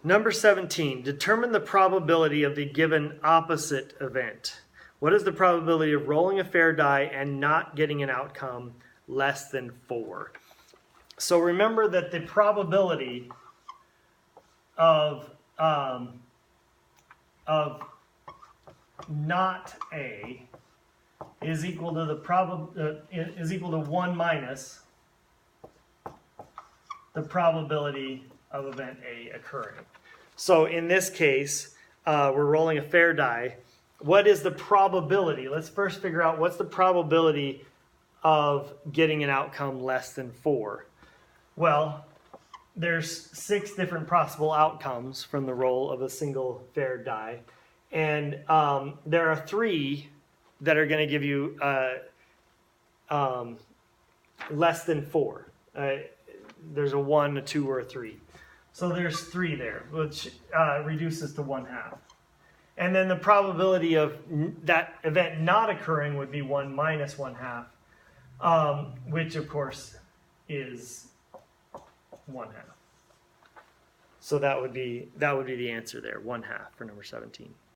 Number 17, determine the probability of the given opposite event. What is the probability of rolling a fair die and not getting an outcome less than 4? So remember that the probability of not A is equal to is equal to 1 minus the probability of event A occurring. So in this case, we're rolling a fair die. What is the probability? Let's first figure out what's the probability of getting an outcome less than 4. Well, there's 6 different possible outcomes from the roll of a single fair die. And there are 3 that are going to give you less than 4. There's a 1, a 2, or a 3. So there's 3 there, which reduces to 1/2. And then the probability of that event not occurring would be 1 minus 1/2, which of course is 1/2. So that would be the answer there, 1/2 for number 17.